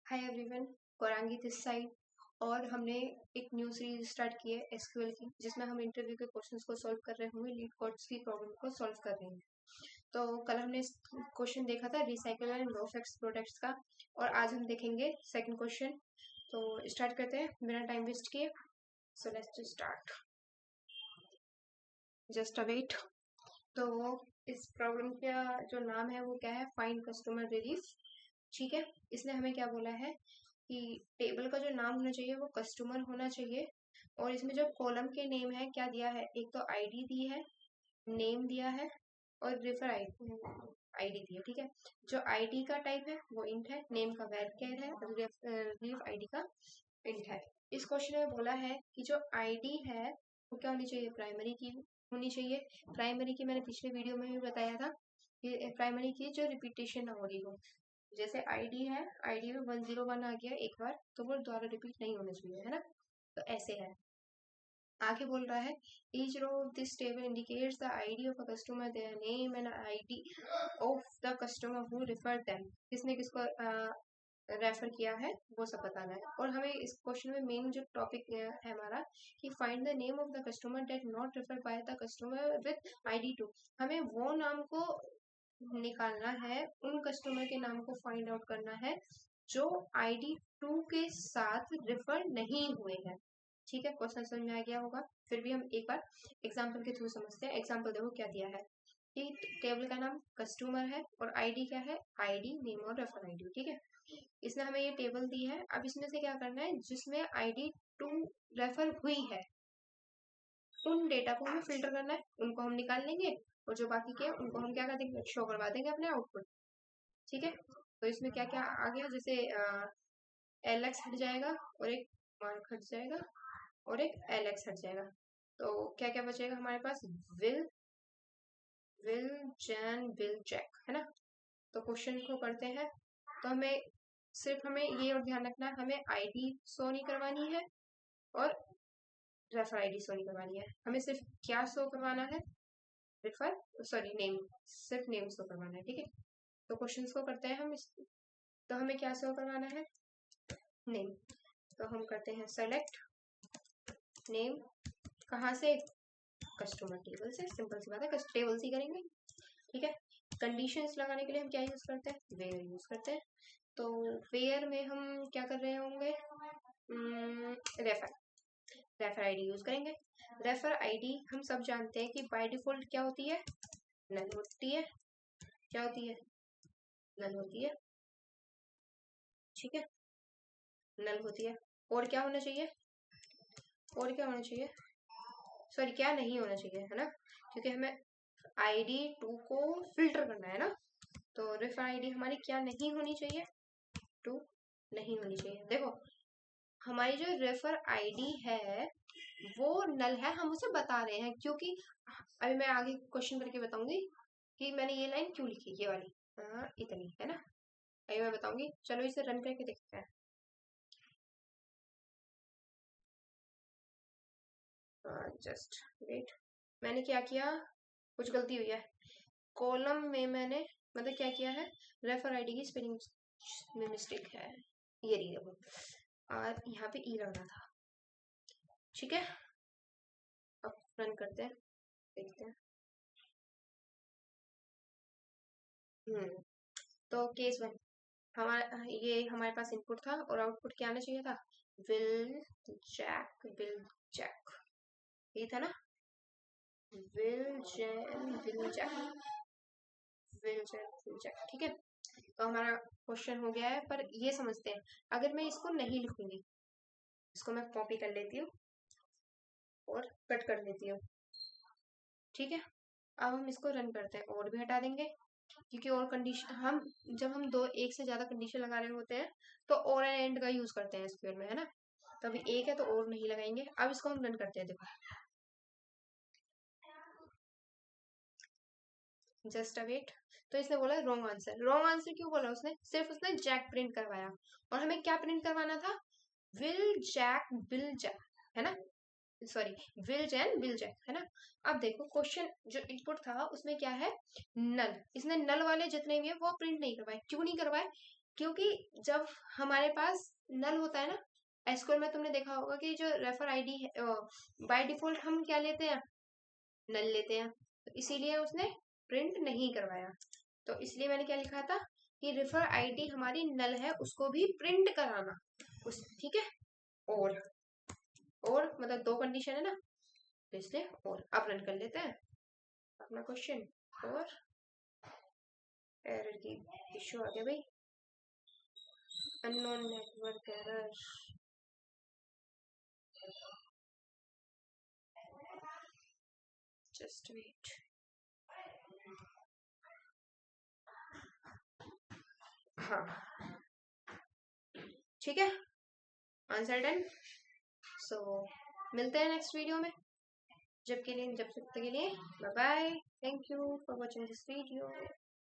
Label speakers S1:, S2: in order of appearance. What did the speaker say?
S1: Hi everyone, Gaurangi this side. और हमने एक न्यू सीरीज स्टार्ट की है एसक्यूएल की, जिसमें हम इंटरव्यू के क्वेश्चंस को सॉल्व कर रहे होंगे, लीड कोड्स की प्रॉब्लम को सॉल्व कर रहे हैं। तो कल हमने क्वेश्चन देखा था रिसाइकल एंड लो फ्लेक्स प्रोडक्ट्स का, और आज हम देखेंगे सेकंड क्वेश्चन। तो स्टार्ट करते हैं बिना टाइम वेस्ट किए। So let's start, just await. तो इस प्रॉब्लम का जो नाम है वो क्या है, फाइंड कस्टमर रिलीफ। ठीक है, इसने हमें क्या बोला है कि टेबल का जो नाम होना चाहिए वो कस्टमर होना चाहिए, और इसमें जो कॉलम के नेम है क्या दिया है, एक तो आईडी दी है, नेम दिया है, और रेफर आईडी दी है। ठीक है, जो आईडी का टाइप है वो इंट है, नेम का वैर है, और रिलीफ आईडी का इंट है। इस क्वेश्चन में बोला है कि जो आईडी है वो क्या होनी चाहिए, प्राइमरी की होनी चाहिए। प्राइमरी की मैंने पिछले वीडियो में भी बताया था कि प्राइमरी की जो रिपीटेशन ना हो रही हो, जैसे आईडी है, आईडी में 101 आ गया एक बार तो वो दोबारा रिपीट नहीं होना चाहिए, है ना। तो ऐसे है। आगे बोल रहा है each row of this table indicates the ID of a customer, their name and ID of the customer who referred them। किसने किसको रेफर किया है वो सब बताना है। और हमें इस क्वेश्चन में मेन जो टॉपिक है हमारा कि find the name of the customer that not refer by the customer with ID 2। हमें वो नाम को निकालना है, उन कस्टमर के नाम को फाइंड आउट करना है जो ID 2 के साथ रेफर नहीं हुए हैं। ठीक है, क्वेश्चन समझ में आ गया होगा। फिर भी हम एक बार एग्जाम्पल के थ्रू समझते हैं। एग्जाम्पल देखो क्या दिया है कि टेबल का नाम कस्टमर है और आईडी क्या है, आईडी नेम और रेफर आईडी। ठीक है, इसने हमें ये टेबल दी है। अब इसमें से क्या करना है, जिसमें ID 2 रेफर हुई है उन डेटा को हमें फिल्टर करना है, उनको हम निकाल लेंगे, और जो बाकी के उनको हम क्या कर देंगे, शो करवा देंगे अपने आउटपुट। ठीक है, तो इसमें क्या क्या आ गया, जैसे LX हट जाएगा और एक मार्क हट जाएगा और एक LX हट जाएगा। तो क्या क्या बचेगा हमारे पास, विल जैन विल चेक, है ना। तो क्वेश्चन को करते हैं। तो हमें ये और ध्यान रखना है, हमें आईडी शो नहीं करवानी है और रेफर आईडी शो नहीं करवानी है। हमें सिर्फ क्या शो करवाना है, नेम, सिर्फ नेम शो करवाना है। ठीक है, तो क्वेश्चंस को करते हैं हम। तो हमें क्या शो करवाना है, नेम। तो हम करते हैं सेलेक्ट नेम, कहाँ से, कस्टमर टेबल से। सिंपल सी बात है, टेबल से करेंगे। ठीक है, कंडीशंस लगाने के लिए हम क्या यूज करते हैं, वेयर यूज करते हैं। तो वेयर में हम क्या कर रहे होंगे, रेफर आईडी यूज करेंगे। रेफर आईडी हम सब जानते हैं कि बाय डिफॉल्ट क्या होती है, नल होती है। क्या होती है, नल होती है। ठीक है, नल होती है। और क्या होना चाहिए, और क्या होना चाहिए, सॉरी क्या नहीं होना चाहिए, है ना, क्योंकि हमें ID 2 को फिल्टर करना है ना। तो रेफर आईडी हमारी क्या नहीं होनी चाहिए, 2 नहीं होनी चाहिए। देखो हमारी जो रेफर आईडी है वो नल है, हम उसे बता रहे हैं, क्योंकि अभी मैं आगे क्वेश्चन करके बताऊंगी कि मैंने ये लाइन क्यों लिखी, ये वाली इतनी, है ना, अभी मैं बताऊंगी। चलो इसे रन करके देखते हैं। जस्ट वेट, मैंने क्या किया, कुछ गलती हुई है कॉलम में। मैंने मतलब क्या किया है, रेफर आईडी की स्पेलिंग में मिस्टेक है, ये रही देखो, और यहाँ पे ई लगना था। ठीक है, अब रन करते हैं, देखते हैं। तो केस 1 हमारा, ये हमारे पास इनपुट था और आउटपुट क्या आना चाहिए था, विल जैक, ये था ना, विल जैक। ठीक है, तो हमारा क्वेश्चन हो गया है। पर ये समझते हैं, अगर मैं इसको नहीं लिखूंगी, इसको मैं कॉपी कर लेती हूँ और कट कर लेती हूँ। ठीक है, अब हम इसको रन करते हैं, और भी हटा देंगे, क्योंकि और कंडीशन हम जब हम एक से ज्यादा कंडीशन लगा रहे होते हैं तो और एंड एंड का यूज करते हैं स्क्वेयर में, है ना। तो अभी एक है तो और नहीं लगाएंगे। अब इसको हम रन करते हैं, देखो जस्ट अवेट। तो इसने बोला रॉन्ग आंसर। रॉन्ग आंसर क्यों बोला उसने, सिर्फ उसने जैक प्रिंट करवाया, और हमें क्या प्रिंट करवाना था, विल जैक, है ना, सॉरी विल जैक, है ना। अब देखो क्वेश्चन जो इनपुट था उसमें क्या है, नल। इसने नल वाले जितने भी है वो प्रिंट नहीं करवाए। क्यों नहीं करवाए, क्योंकि जब हमारे पास नल होता है ना, एसक्यूएल में तुमने देखा होगा कि जो रेफर आईडी है, बाय डिफॉल्ट हम क्या लेते हैं, नल लेते हैं, तो इसीलिए उसने प्रिंट नहीं करवाया। तो इसलिए मैंने क्या लिखा था कि रेफर आईडी हमारी नल है, उसको भी प्रिंट कराना उस, ठीक है। और मतलब दो कंडीशन है ना, तो इसलिए और अब रन कर लेते हैं अपना क्वेश्चन। और एरर की इश्यू आ गया भाई, unknown network error, just wait. हाँ ठीक है, आंसर डन। सो मिलते हैं नेक्स्ट वीडियो में, जब तक के लिए bye bye, thank you for watching this video.